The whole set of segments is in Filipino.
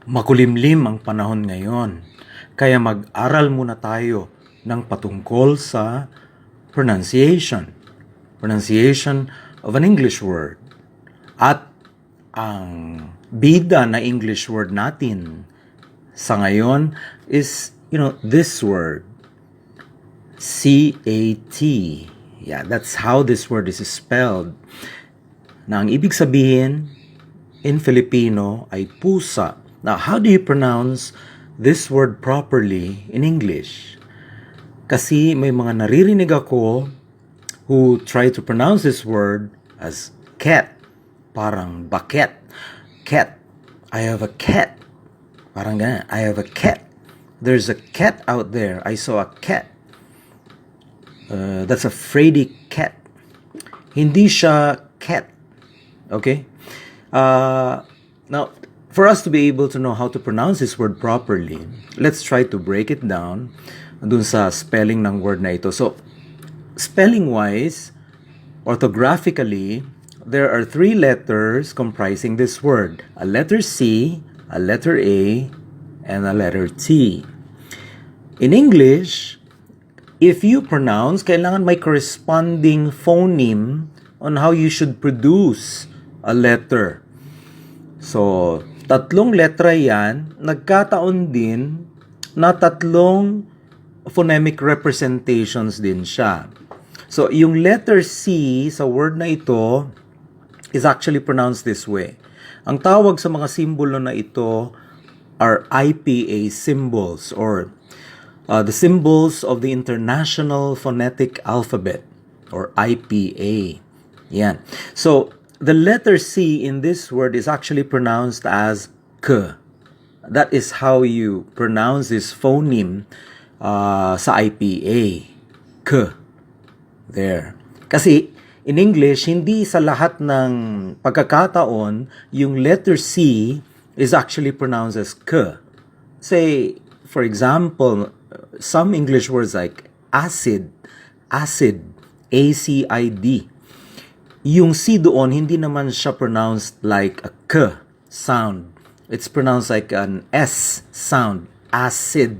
Makulimlim ang panahon ngayon, kaya mag-aral muna tayo ng patungkol sa pronunciation. Pronunciation of an English word. At ang bida na English word natin sa ngayon is, this word. C-A-T. Yeah, that's how this word is spelled. Na ang ibig sabihin in Filipino ay pusa. Now, how do you pronounce this word properly in English? Kasi may mga naririnig ako who try to pronounce this word as cat. Parang baket. Cat. I have a cat. Parang ganyan. I have a cat. There's a cat out there. I saw a cat. That's a Freddy cat. Hindi siya cat. Okay? Now, for us to be able to know how to pronounce this word properly, let's try to break it down dun sa spelling ng word na ito. So, spelling-wise, orthographically, there are 3 letters comprising this word. A letter C, a letter A, and a letter T. In English, if you pronounce, kailangan may corresponding phoneme on how you should produce a letter. So, 3 letra yan, nagkataon din na 3 phonemic representations din siya. So, yung letter C sa word na ito is actually pronounced this way. Ang tawag sa mga simbolo na ito are IPA symbols or the symbols of the International Phonetic Alphabet or IPA. Yan. So, the letter C in this word is actually pronounced as K. That is how you pronounce this phoneme sa IPA. K. There. Kasi in English, hindi sa lahat ng pagkakataon, yung letter C is actually pronounced as K. Say, for example, some English words like acid, A-C-I-D. Yung C doon, hindi naman siya pronounced like a K sound. It's pronounced like an S sound. Acid.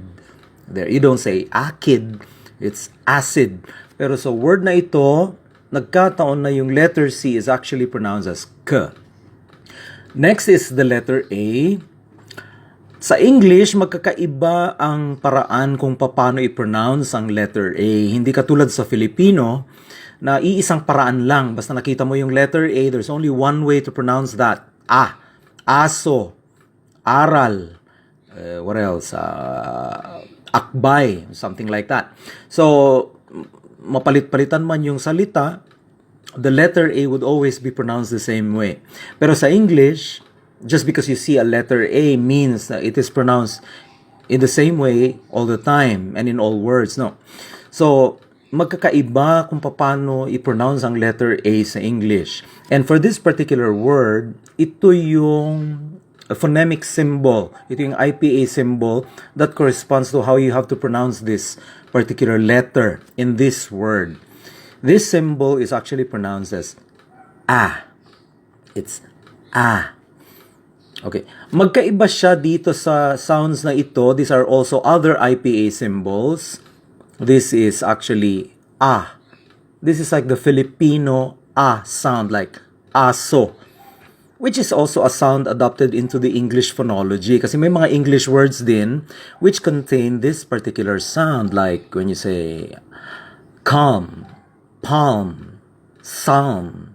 There, you don't say akid. It's acid. Pero sa word na ito, nagkataon na yung letter C is actually pronounced as K. Next is the letter A. Sa English, magkakaiba ang paraan kung paano i-pronounce ang letter A. Hindi katulad sa Filipino, na iisang paraan lang. Basta nakita mo yung letter A, there's only one way to pronounce that. Aso, aral, what else? Akbay, something like that. So, mapalit-palitan man yung salita, the letter A would always be pronounced the same way. Pero sa English, just because you see a letter A means that it is pronounced in the same way all the time and in all words, no? So, magkakaiba kung paano i-pronounce ang letter A sa English. And for this particular word, ito yung phonemic symbol. Ito yung IPA symbol that corresponds to how you have to pronounce this particular letter in this word. This symbol is actually pronounced as A. It's A. Okay. Magkaiba siya dito sa sounds na ito. These are also other IPA symbols. This is actually A. This is like the Filipino A sound, like aso, which is also a sound adopted into the English phonology. Kasi may mga English words din which contain this particular sound, like when you say calm, palm, psalm.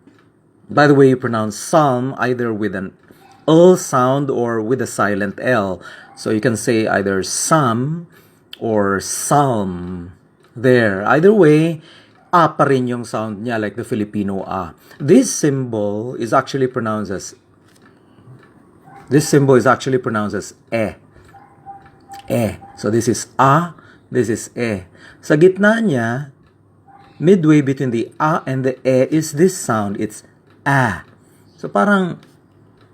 By the way, you pronounce psalm either with an L sound or with a silent L. So you can say either psalm or psalm. There. Either way, A pa rin yung sound niya, like the Filipino A. This symbol is actually pronounced as E. E. So this is A, this is E. Sa gitna niya, midway between the A and the E is this sound. It's A. So parang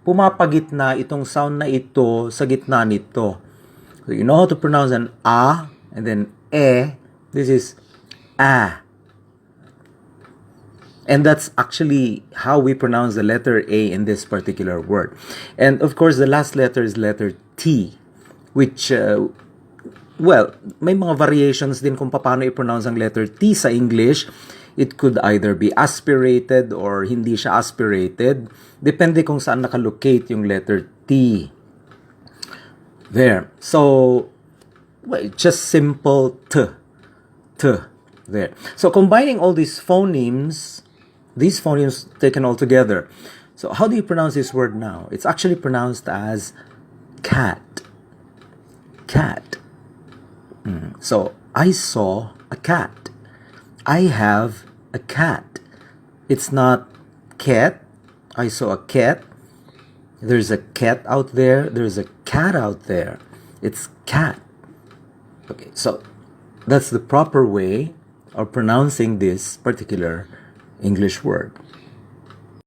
pumapagitna itong sound na ito sa gitna nito. So you know how to pronounce an A and then E. This is A. And that's actually how we pronounce the letter A in this particular word. And of course, the last letter is letter T, which, well, may mga variations din kung paano i-pronounce ang letter T sa English. It could either be aspirated or hindi siya aspirated. Depende kung saan nakalocate yung letter T. There. So, well, just simple T. T. There. So, combining all these phonemes taken all together. So, how do you pronounce this word now? It's actually pronounced as cat. Cat. So, I saw a cat. I have a cat. It's not cat. I saw a cat. There's a cat out there. There's a cat out there. It's cat. Okay, so that's the proper way of pronouncing this particular English word.